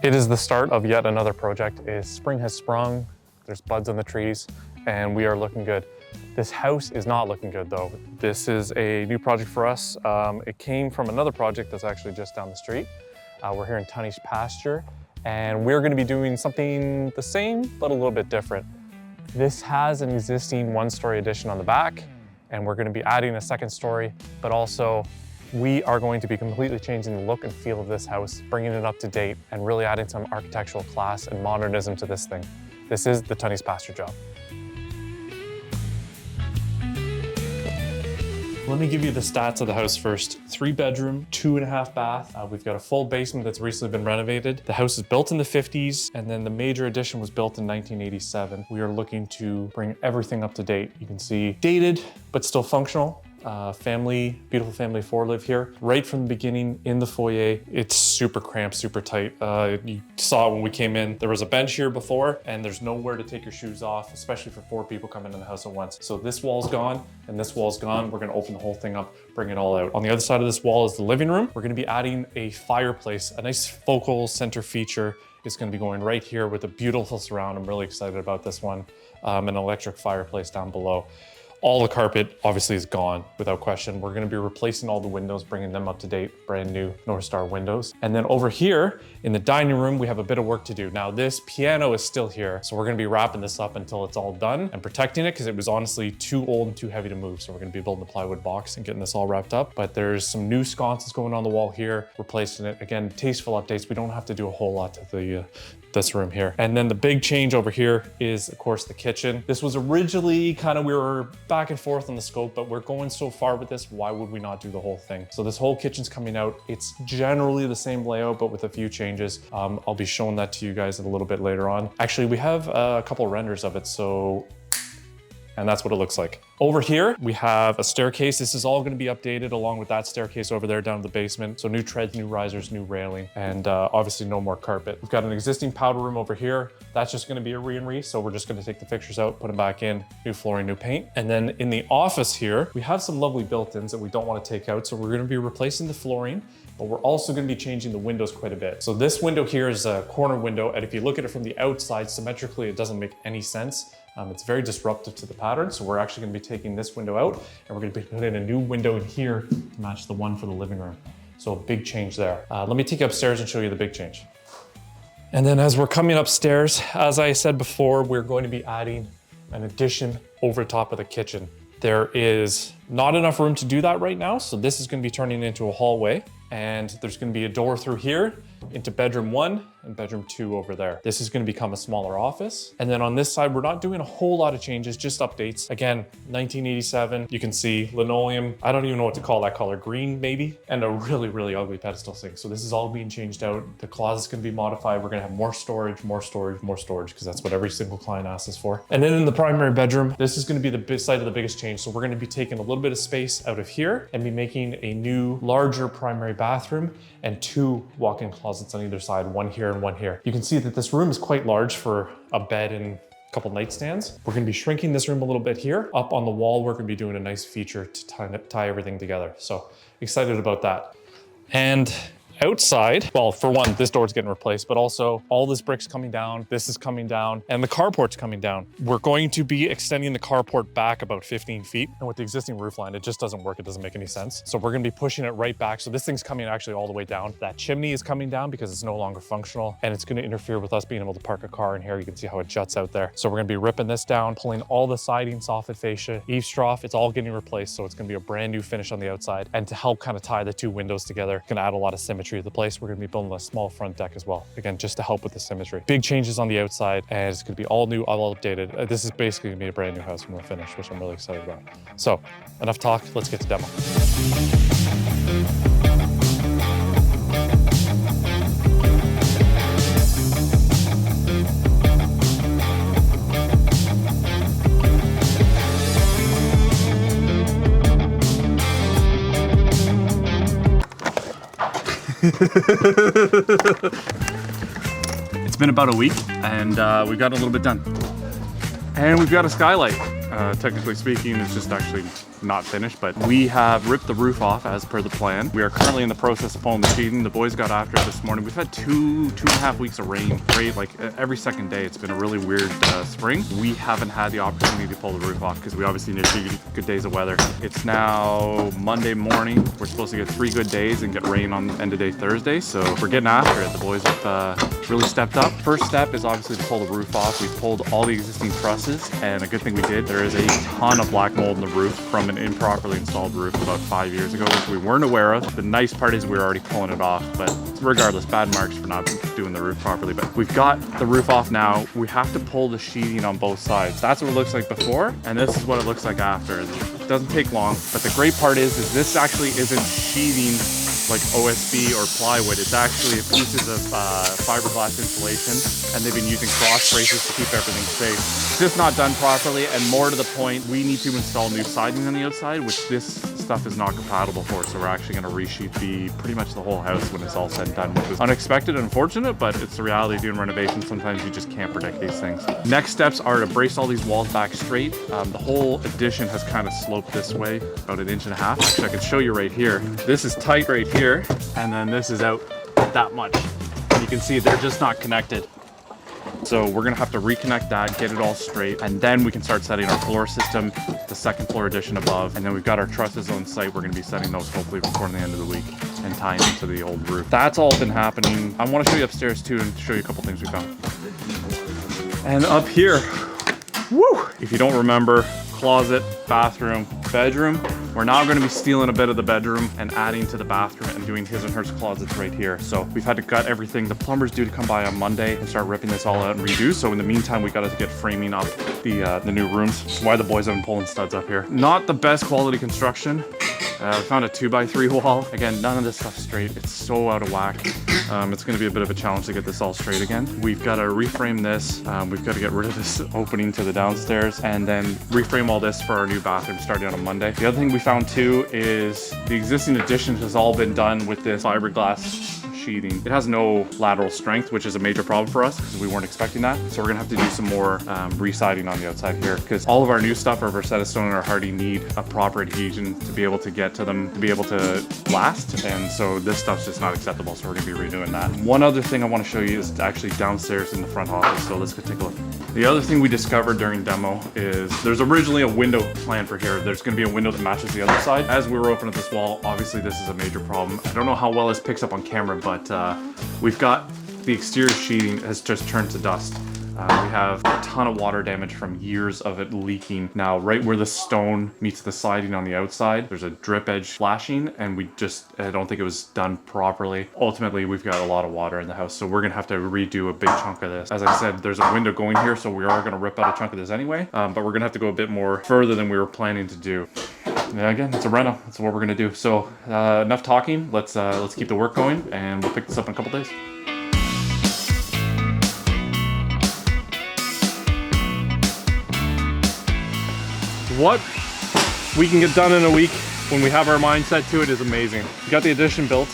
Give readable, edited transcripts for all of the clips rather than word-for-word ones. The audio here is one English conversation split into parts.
It is the start of yet another project. Spring has sprung, there's buds on the trees, and we are looking good. This house is not looking good though. This is a new project for us. It came from another project that's actually just down the street. We're here in Tunney's pasture, and we're gonna be doing something the same, but a little bit different. This has an existing one-story addition on the back, and we're gonna be adding a second story, but also we are going to be completely changing the look and feel of this house, bringing it up to date, and really adding some architectural class and modernism to this thing. This is the Tunney's pasture job. Let me give you the stats of the house first. 3-bedroom, 2.5 bath. We've got a full basement that's recently been renovated. The house is built in the 50s, and then the major addition was built in 1987. We are looking to bring everything up to date. You can see dated, but still functional. Beautiful family 4 live here. Right from the beginning in the foyer, it's super cramped, super tight. You saw it when we came in. There was a bench here before, and there's nowhere to take your shoes off, especially for 4 people coming in the house at once. So this wall's gone, and this wall's gone. We're gonna open the whole thing up, bring it all out. On the other side of this wall is the living room. We're gonna be adding a fireplace, a nice focal center feature. It's gonna be going right here with a beautiful surround. I'm really excited about this one. An electric fireplace down below. All the carpet obviously is gone without question. We're gonna be replacing all the windows, bringing them up to date, brand new North Star windows. And then over here in the dining room, we have a bit of work to do. Now this piano is still here, so we're gonna be wrapping this up until it's all done and protecting it because it was honestly too old and too heavy to move. So we're gonna be building a plywood box and getting this all wrapped up. But there's some new sconces going on the wall here, replacing it. Again, tasteful updates. We don't have to do a whole lot to this room here. And then the big change over here is, of course, the kitchen. This was originally we were back and forth on the scope, but we're going so far with this, why would we not do the whole thing? So this whole kitchen's coming out. It's generally the same layout, but with a few changes. I'll be showing that to you guys a little bit later on. Actually, we have a couple renders of it, and that's what it looks like. Over here, we have a staircase. This is all gonna be updated along with that staircase over there down to the basement. So new treads, new risers, new railing, and obviously no more carpet. We've got an existing powder room over here. That's just gonna be a re, so we're just gonna take the fixtures out, put them back in, new flooring, new paint. And then in the office here, we have some lovely built-ins that we don't wanna take out. So we're gonna be replacing the flooring, but we're also gonna be changing the windows quite a bit. So this window here is a corner window, and if you look at it from the outside, symmetrically, it doesn't make any sense. It's very disruptive to the pattern, so we're actually gonna be taking this window out, and we're gonna be putting a new window in here to match the one for the living room. So a big change there. Let me take you upstairs and show you the big change. And then as we're coming upstairs, as I said before, we're going to be adding an addition over top of the kitchen. There is not enough room to do that right now, so this is gonna be turning into a hallway, and there's gonna be a door through here into bedroom 1 and bedroom 2 over there. This is gonna become a smaller office. And then on this side, we're not doing a whole lot of changes, just updates. Again, 1987, you can see linoleum. I don't even know what to call that color, green maybe, and a really, really ugly pedestal sink. So this is all being changed out. The closet's gonna be modified. We're gonna have more storage, more storage, more storage, because that's what every single client asks us for. And then in the primary bedroom, this is gonna be the site of the biggest change. So we're gonna be taking a little bit of space out of here and be making a new, larger primary bathroom and 2 walk-in closets on either side, one here and one here. You can see that this room is quite large for a bed and a couple nightstands. We're gonna be shrinking this room a little bit here. Up on the wall, we're gonna be doing a nice feature to tie everything together. So excited about that. And outside, well, for one, this door's getting replaced, but also all this brick's coming down, this is coming down, and the carport's coming down. We're going to be extending the carport back about 15 feet. And with the existing roof line, it just doesn't work. It doesn't make any sense. So we're gonna be pushing it right back. So this thing's coming actually all the way down. That chimney is coming down because it's no longer functional, and it's gonna interfere with us being able to park a car in here. You can see how it juts out there. So we're gonna be ripping this down, pulling all the siding, soffit fascia, eaves trough, it's all getting replaced. So it's gonna be a brand new finish on the outside. And to help kind of tie the 2 windows together, gonna add a lot of symmetry to the place. We're gonna be building a small front deck as well. Again, just to help with the symmetry. Big changes on the outside, and it's gonna be all new, all updated. This is basically gonna be a brand new house from the finish, which I'm really excited about. So enough talk, let's get to demo. It's been about a week, and we've got a little bit done. And we've got a skylight. Technically speaking, it's just actually not finished, but we have ripped the roof off as per the plan. We are currently in the process of pulling the sheeting. The boys got after it this morning. We've had two and a half weeks of rain, right? Like every second day. It's been a really weird spring. We haven't had the opportunity to pull the roof off because we obviously need 2 good days of weather. It's now Monday morning. We're supposed to get 3 good days and get rain on end of day Thursday. So we're getting after it. The boys have really stepped up. First step is obviously to pull the roof off. We pulled all the existing trusses, and a good thing we did, there is a ton of black mold in the roof from an improperly installed roof about 5 years ago, which we weren't aware of. The nice part is we were already pulling it off, but regardless, bad marks for not doing the roof properly. But we've got the roof off now. We have to pull the sheeting on both sides. That's what it looks like before, and this is what it looks like after. It doesn't take long, but the great part is this actually isn't sheeting like OSB or plywood. It's actually pieces of fiberglass insulation, and they've been using cross braces to keep everything safe. It's just not done properly, and more to the point, we need to install new siding on the outside, which this stuff is not compatible for, so we're actually going to resheet pretty much the whole house when it's all said and done, which is unexpected and unfortunate, but it's the reality of doing renovations. Sometimes you just can't predict these things. Next steps are to brace all these walls back straight. The whole addition has kind of sloped this way, about 1.5 inches. Actually, I can show you right here. This is tight right here, and then this is out that much. And you can see they're just not connected. So we're gonna have to reconnect that, get it all straight, and then we can start setting our floor system, the second floor addition above, and then we've got our trusses on site. We're gonna be setting those hopefully before the end of the week and tying into the old roof. That's all been happening. I wanna show you upstairs too and show you a couple things we found. And up here, woo! If you don't remember, closet, bathroom, bedroom. We're now going to be stealing a bit of the bedroom and adding to the bathroom and doing his and hers closets right here. So we've had to gut everything. The plumber's due to come by on Monday and start ripping this all out and redo. So in the meantime, we got to get framing up the new rooms. That's why the boys have been pulling studs up here. Not the best quality construction. We found a 2x3 wall. Again, none of this stuff's straight. It's so out of whack. It's going to be a bit of a challenge to get this all straight again. We've got to reframe this. We've got to get rid of this opening to the downstairs and then reframe all this for our new bathroom starting on Monday. The other thing we found too is the existing addition has all been done with this fiberglass sheeting. It has no lateral strength, which is a major problem for us because we weren't expecting that. So we're gonna have to do some more re-siding on the outside here because all of our new stuff, our Versetta Stone and our Hardy, need a proper adhesion to be able to get to them, to be able to last. And so this stuff's just not acceptable. So we're gonna be redoing that. One other thing I want to show you is actually downstairs in the front office. So let's go take a look. The other thing we discovered during demo is there's originally a window planned for here. There's gonna be a window that matches the other side. As we were opening this wall, obviously this is a major problem. I don't know how well this picks up on camera, but we've got the exterior sheeting has just turned to dust. We have a ton of water damage from years of it leaking. Now, right where the stone meets the siding on the outside, there's a drip edge flashing, and I don't think it was done properly. Ultimately, we've got a lot of water in the house, so we're gonna have to redo a big chunk of this. As I said, there's a window going here, so we are gonna rip out a chunk of this anyway, but we're gonna have to go a bit more further than we were planning to do. Yeah, again, it's a reno. That's what we're gonna do. So enough talking. Let's keep the work going, and we'll pick this up in a couple days. What we can get done in a week when we have our mind set to it is amazing. We got the addition built.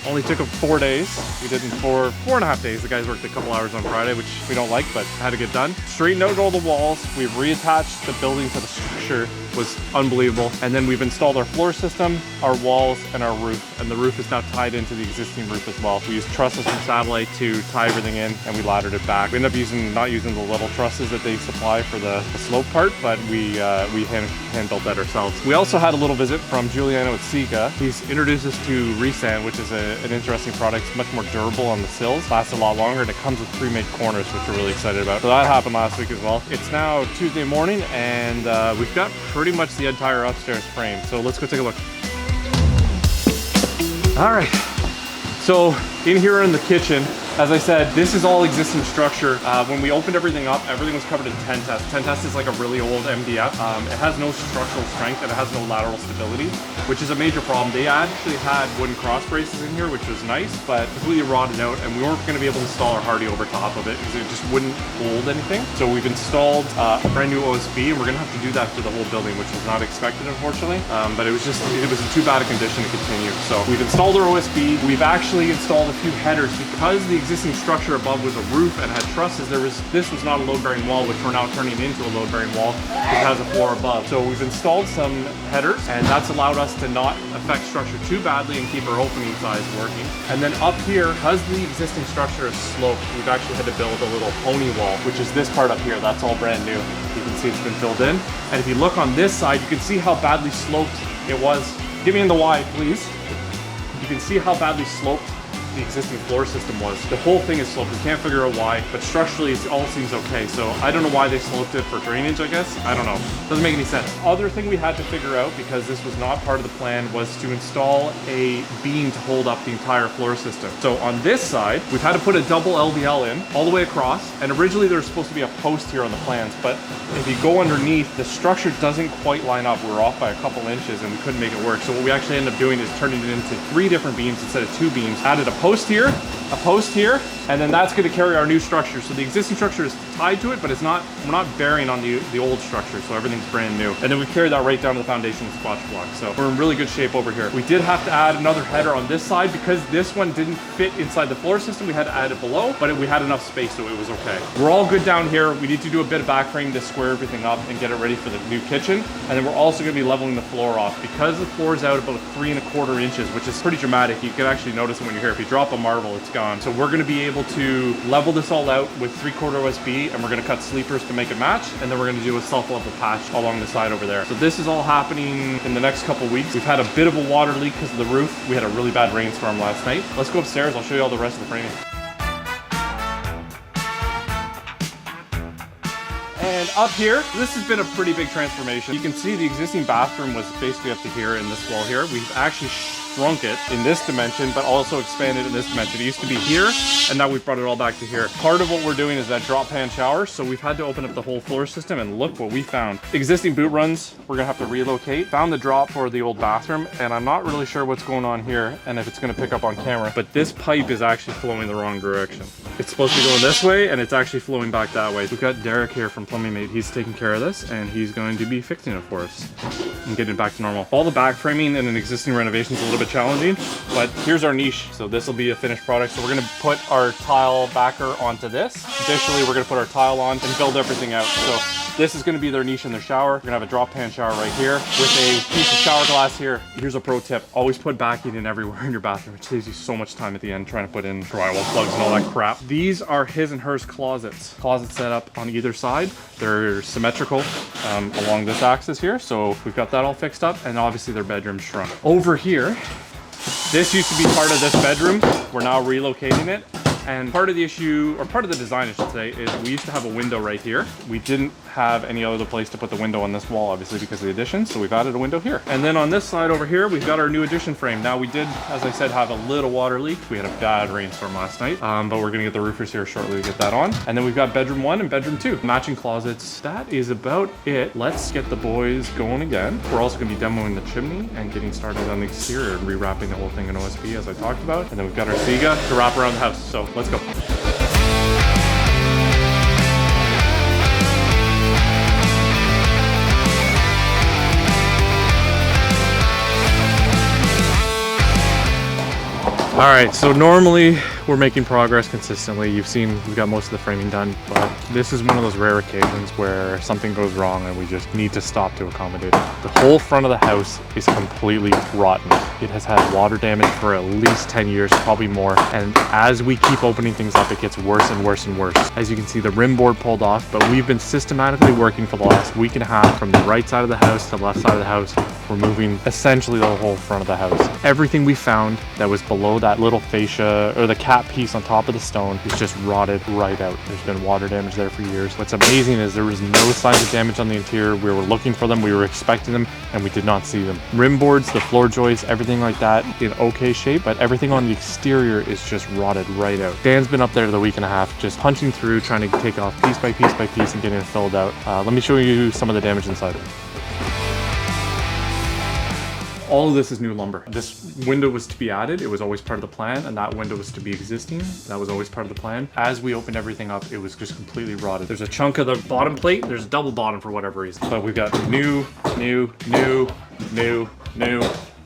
Only took 4 days. We did it in 4.5 days. The guys worked a couple hours on Friday, which we don't like, but had to get done. Straightened out all the walls. We've reattached the building to the structure. Was unbelievable. And then we've installed our floor system, our walls, and our roof. And the roof is now tied into the existing roof as well. We used trusses from Satellite to tie everything in, and we laddered it back. We ended up not using the little trusses that they supply for the slope part, but we hand built that ourselves. We also had a little visit from Giuliano at Sika. He's introduced us to Resand, which is an interesting product. It's much more durable on the sills, lasts a lot longer, and it comes with pre-made corners, which we're really excited about. So that happened last week as well. It's now Tuesday morning, and we've got pretty much the entire upstairs frame. So let's go take a look. All right, so in here in the kitchen, as I said, this is all existing structure. When we opened everything up, everything was covered in 10 test. 10 test is like a really old MDF. It has no structural strength and it has no lateral stability, which is a major problem. They actually had wooden cross braces in here, which was nice, but completely rotted out, and we weren't gonna be able to install our Hardy over top of it because it just wouldn't hold anything. So we've installed a brand new OSB, and we're gonna have to do that for the whole building, which was not expected, unfortunately. But it was in too bad a condition to continue. So we've installed our OSB. We've actually installed a few headers because the existing structure above was a roof and had trusses, this was not a load-bearing wall, which we're now turning into a load-bearing wall. It has a floor above. So we've installed some headers, and that's allowed us to not affect structure too badly and keep our opening size working. And then up here, because the existing structure is sloped, we've actually had to build a little pony wall, which is this part up here. That's all brand new. You can see it's been filled in. And if you look on this side, you can see how badly sloped it was. Get me in the wide, please. You can see how badly sloped the existing floor system was. The whole thing is sloped. We can't figure out why, but structurally it all seems okay. So I don't know why they sloped it for drainage, I guess. I don't know. Doesn't make any sense. Other thing we had to figure out, because this was not part of the plan, was to install a beam to hold up the entire floor system. So on this side, we've had to put a double LVL in all the way across. And originally there was supposed to be a post here on the plans, but if you go underneath, the structure doesn't quite line up. We were off by a couple inches and we couldn't make it work. So what we actually ended up doing is turning it into 3 different beams instead of 2 beams. Added a post here, and then that's going to carry our new structure. So the existing structure is tied to it, but we're not bearing on the old structure, so everything's brand new. And then we carried that right down to the foundation of the squash block. So we're in really good shape over here. We did have to add another header on this side because this one didn't fit inside the floor system. We had to add it below, but we had enough space, so it was okay. We're all good down here. We need to do a bit of back frame to square everything up and get it ready for the new kitchen. And then we're also going to be leveling the floor off because the floor is out about 3 1/4 inches, which is pretty dramatic. You can actually notice it when you're here. If you drop a marble, it's gone. So we're going to be able to level this all out with 3/4 OSB, and we're going to cut sleepers to make it match, and then we're going to do a self-level patch along the side over there. So this is all happening in the next couple weeks. We've had a bit of a water leak because of the roof. We had a really bad rainstorm last night. Let's go upstairs. I'll show you all the rest of the framing. And up here, this has been a pretty big transformation. You can see the existing bathroom was basically up to here in this wall here. We've actually shrunk it in this dimension, but also expanded in this dimension. It used to be here, and now we've brought it all back to here. Part of what we're doing is that drop pan shower, so we've had to open up the whole floor system, and look what we found. Existing boot runs, we're gonna have to relocate. Found the drop for the old bathroom, and I'm not really sure what's going on here and if it's gonna pick up on camera, but this pipe is actually flowing the wrong direction. It's supposed to be going this way, and it's actually flowing back that way. We've got Derek here from Plumbing Mate. He's taking care of this, and he's going to be fixing it for us and getting it back to normal. All the back framing in an existing renovation is a little bit challenging, but here's our niche. So this will be a finished product. So we're gonna put our tile backer onto this. Additionally, we're gonna put our tile on and build everything out. So this is gonna be their niche in their shower. We're gonna have a drop pan shower right here with a piece of shower glass here. Here's a pro tip. Always put backing in everywhere in your bathroom. It saves you so much time at the end trying to put in drywall plugs and all that crap. These are his and hers closets. Closets set up on either side. They're symmetrical along this axis here. So we've got that all fixed up, and obviously their bedroom's shrunk. Over here, this used to be part of this bedroom. We're now relocating it. And part of the issue, or part of the design I should say, is we used to have a window right here. We didn't have any other place to put the window on this wall, obviously because of the addition, so we've added a window here. And then on this side over here, we've got our new addition frame. Now we did, as I said, have a little water leak. We had a bad rainstorm last night, but we're gonna get the roofers here shortly to get that on. And then we've got bedroom 1 and bedroom 2. Matching closets. That is about it. Let's get the boys going again. We're also gonna be demoing the chimney and getting started on the exterior and rewrapping the whole thing in OSB as I talked about. And then we've got our Sega to wrap around the house. So let's go. All right, so normally we're making progress consistently. You've seen we've got most of the framing done, but this is one of those rare occasions where something goes wrong and we just need to stop to accommodate it. The whole front of the house is completely rotten. It has had water damage for at least 10 years, probably more. And as we keep opening things up, it gets worse and worse and worse. As you can see, the rim board pulled off, but we've been systematically working for the last week and a half from the right side of the house to the left side of the house, removing essentially the whole front of the house. Everything we found that was below that little fascia or the cap piece on top of the stone is just rotted right out. There's been water damage there for years. What's amazing is there was no signs of damage on the interior. We were looking for them, we were expecting them, and we did not see them. Rim boards, the floor joists, everything like that in okay shape, but everything on the exterior is just rotted right out. Dan's been up there the week and a half just punching through, trying to take off piece by piece by piece and getting it filled out. Let me show you some of the damage inside. All of this is new lumber. This window was to be added. It was always part of the plan, and that window was to be existing. That was always part of the plan. As we opened everything up, it was just completely rotted. There's a chunk of the bottom plate. There's a double bottom for whatever reason. But we've got new,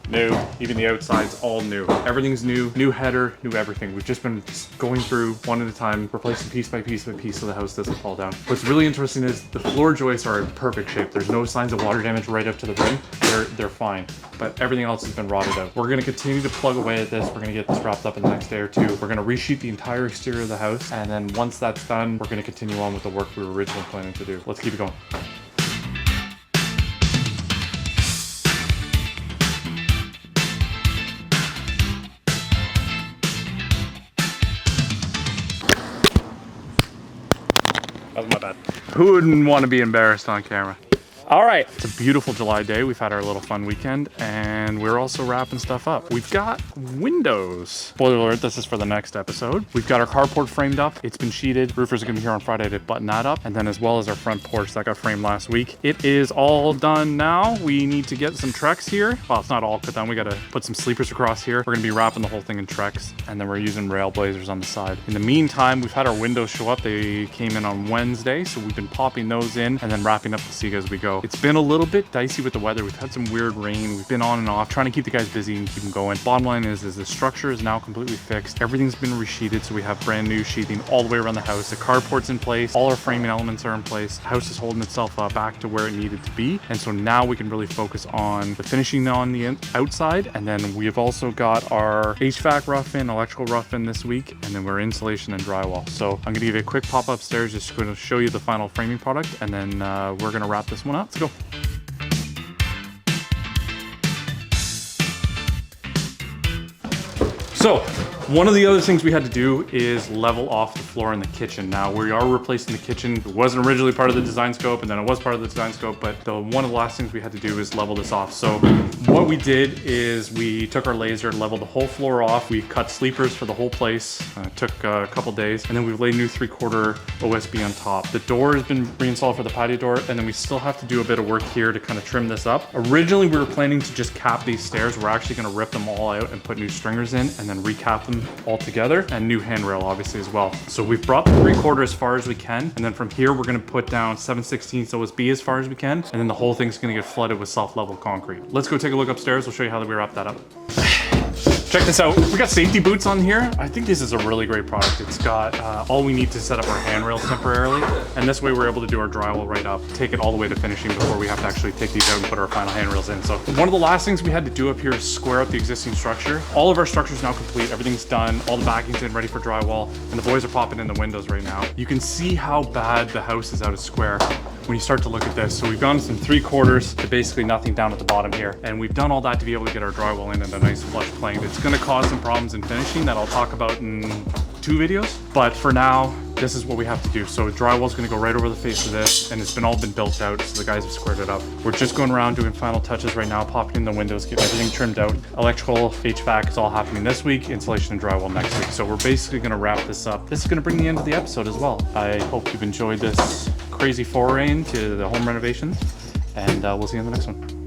new. Even the outside's all new. Everything's new. New header, new everything. We've just been going through one at a time, replacing piece by piece by piece so the house doesn't fall down. What's really interesting is the floor joists are in perfect shape. There's no signs of water damage right up to the rim. They're fine, but everything else has been rotted out. We're gonna continue to plug away at this. We're gonna get this wrapped up in the next day or two. We're gonna resheet the entire exterior of the house, and then once that's done, we're gonna continue on with the work we were originally planning to do. Let's keep it going. That was my bad. Who wouldn't want to be embarrassed on camera? All right, it's a beautiful July day. We've had our little fun weekend, and we're also wrapping stuff up. We've got windows. Spoiler alert, this is for the next episode. We've got our carport framed up. It's been sheeted. Roofers are gonna be here on Friday to button that up, and then as well as our front porch that got framed last week. It is all done now. We need to get some Trex here. Well, it's not all cut down. We gotta put some sleepers across here. We're gonna be wrapping the whole thing in Trex, and then we're using rail blazers on the side. In the meantime, we've had our windows show up. They came in on Wednesday, so we've been popping those in and then wrapping up the Seaga as we go. It's been a little bit dicey with the weather. We've had some weird rain. We've been on and off, trying to keep the guys busy and keep them going. Bottom line is the structure is now completely fixed. Everything's been resheeted, so we have brand new sheathing all the way around the house. The carport's in place. All our framing elements are in place. The house is holding itself up back to where it needed to be. And so now we can really focus on the finishing on the outside. And then we've also got our HVAC rough in, electrical rough in this week, and then we're insulation and drywall. So I'm gonna give you a quick pop upstairs, just going to show you the final framing product, and then we're gonna wrap this one up. Let's go. So, one of the other things we had to do is level off the floor in the kitchen. Now, we are replacing the kitchen. It wasn't originally part of the design scope, and then it was part of the design scope, but one of the last things we had to do is level this off. So, what we did is we took our laser, leveled the whole floor off. We cut sleepers for the whole place. Took a couple days, and then we've laid new 3/4 OSB on top. The door has been reinstalled for the patio door, and then we still have to do a bit of work here to kind of trim this up. Originally, we were planning to just cap these stairs. We're actually gonna rip them all out and put new stringers in, and then recap them all together, and new handrail obviously as well. So we've brought the 3/4 as far as we can, and then from here we're gonna put down 7/16 OSB as far as we can, and then the whole thing's gonna get flooded with self-level concrete. Let's go take a look upstairs. We'll show you how we wrap that up. Check this out. We got safety boots on here. I think this is a really great product. It's got all we need to set up our handrails temporarily, and this way we're able to do our drywall right up, take it all the way to finishing before we have to actually take these out and put our final handrails in. So one of the last things we had to do up here is square up the existing structure. All of our structure is now complete. Everything's done. All the backing's in, ready for drywall, and the boys are popping in the windows right now. You can see how bad the house is out of square when you start to look at this. So we've gone from 3/4 to basically nothing down at the bottom here. And we've done all that to be able to get our drywall in and a nice flush plane. It's gonna cause some problems in finishing that I'll talk about in 2 videos. But for now, this is what we have to do. So drywall's gonna go right over the face of this, and it's been built out, so the guys have squared it up. We're just going around doing final touches right now, popping in the windows, getting everything trimmed out. Electrical, HVAC is all happening this week, insulation and drywall next week. So we're basically gonna wrap this up. This is gonna bring the end of the episode as well. I hope you've enjoyed this crazy foray into the home renovations, and we'll see you in the next one.